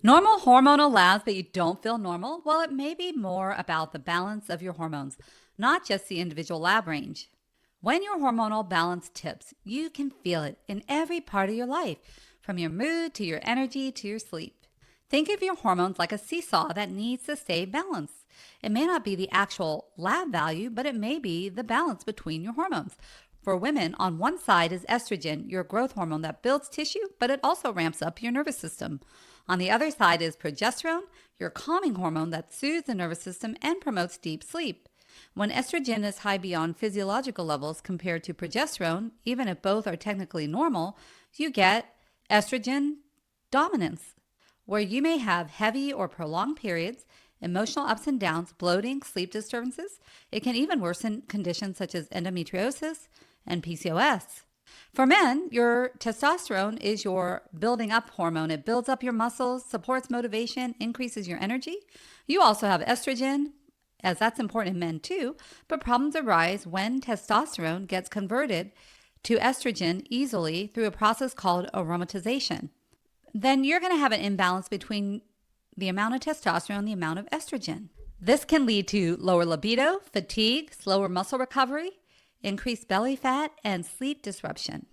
Normal hormonal labs, but you don't feel normal? Well, it may be more about the balance of your hormones, not just the individual lab range. When your hormonal balance tips, you can feel it in every part of your life, from your mood to your energy to your sleep. Think of your hormones like a seesaw that needs to stay balanced. It may not be the actual lab value, but it may be the balance between your hormones. For women, on one side is estrogen, your growth hormone that builds tissue, but it also ramps up your nervous system. On the other side is progesterone, your calming hormone that soothes the nervous system and promotes deep sleep. When estrogen is high beyond physiological levels compared to progesterone, even if both are technically normal, you get estrogen dominance, where you may have heavy or prolonged periods, emotional ups and downs, bloating, sleep disturbances. It can even worsen conditions such as endometriosis and PCOS. For men, your testosterone is your building up hormone. It builds up your muscles, supports motivation, increases your energy. You also have estrogen, as that's important in men too, but problems arise when testosterone gets converted to estrogen easily through a process called aromatization. Then you're going to have an imbalance between the amount of testosterone and the amount of estrogen. This can lead to lower libido, fatigue, slower muscle recovery, increased belly fat, and sleep disruption.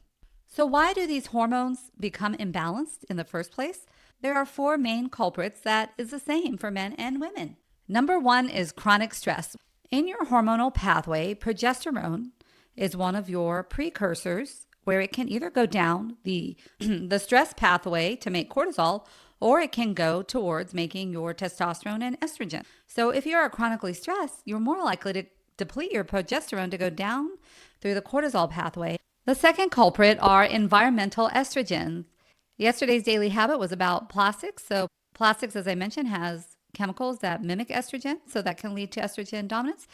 So why do these hormones become imbalanced in the first place? There are four main culprits that is the same for men and women. Number one is chronic stress. In your hormonal pathway, progesterone is one of your precursors where it can either go down the stress pathway to make cortisol, or it can go towards making your testosterone and estrogen. So if you're chronically stressed, you're more likely to deplete your progesterone to go down through the cortisol pathway. The second culprit are environmental estrogens. Yesterday's daily habit was about plastics. So plastics, as I mentioned, has chemicals that mimic estrogen, so that can lead to estrogen dominance.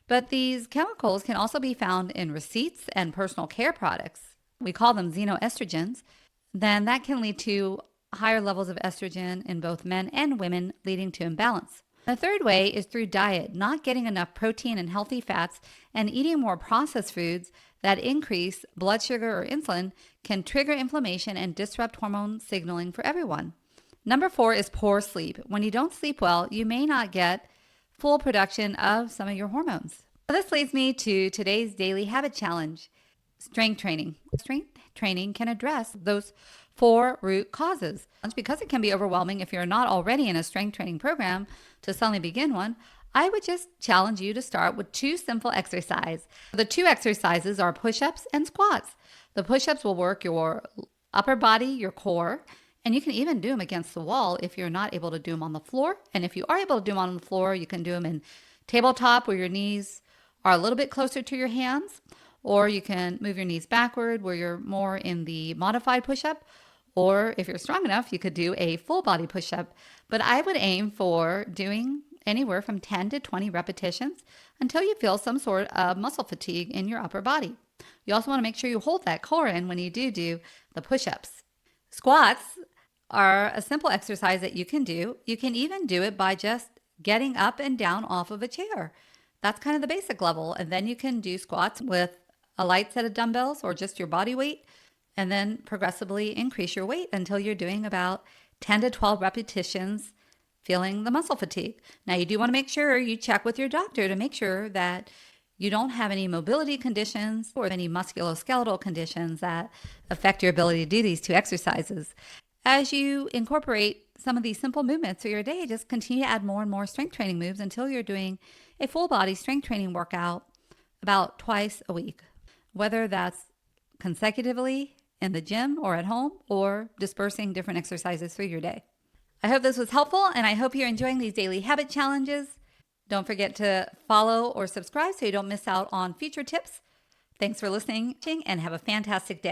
But these chemicals can also be found in receipts and personal care products. We call them xenoestrogens. Then that can lead to higher levels of estrogen in both men and women, leading to imbalance. The third way is through diet, not getting enough protein and healthy fats, and eating more processed foods that increase blood sugar or insulin can trigger inflammation and disrupt hormone signaling for everyone. Number four is poor sleep. When you don't sleep well, you may not get full production of some of your hormones. So this leads me to today's daily habit challenge, strength training. Strength training can address those four root causes. Because it can be overwhelming if you're not already in a strength training program to suddenly begin one, I would just challenge you to start with two simple exercises. The two exercises are push-ups and squats. The push-ups will work your upper body, your core, and you can even do them against the wall if you're not able to do them on the floor. And if you are able to do them on the floor, you can do them in tabletop where your knees are a little bit closer to your hands, or you can move your knees backward where you're more in the modified push-up. Or if you're strong enough, you could do a full body push-up. But I would aim for doing anywhere from 10 to 20 repetitions until you feel some sort of muscle fatigue in your upper body. You also want to make sure you hold that core in when you do the push-ups. Squats are a simple exercise that you can do. You can even do it by just getting up and down off of a chair. That's kind of the basic level. And then you can do squats with a light set of dumbbells or just your body weight, and then progressively increase your weight until you're doing about 10 to 12 repetitions, feeling the muscle fatigue. Now, you do want to make sure you check with your doctor to make sure that you don't have any mobility conditions or any musculoskeletal conditions that affect your ability to do these two exercises. As you incorporate some of these simple movements through your day, just continue to add more and more strength training moves until you're doing a full body strength training workout about twice a week, whether that's consecutively in the gym or at home, or dispersing different exercises through your day. I hope this was helpful, and I hope you're enjoying these daily habit challenges. Don't forget to follow or subscribe so you don't miss out on future tips. Thanks for listening, and have a fantastic day.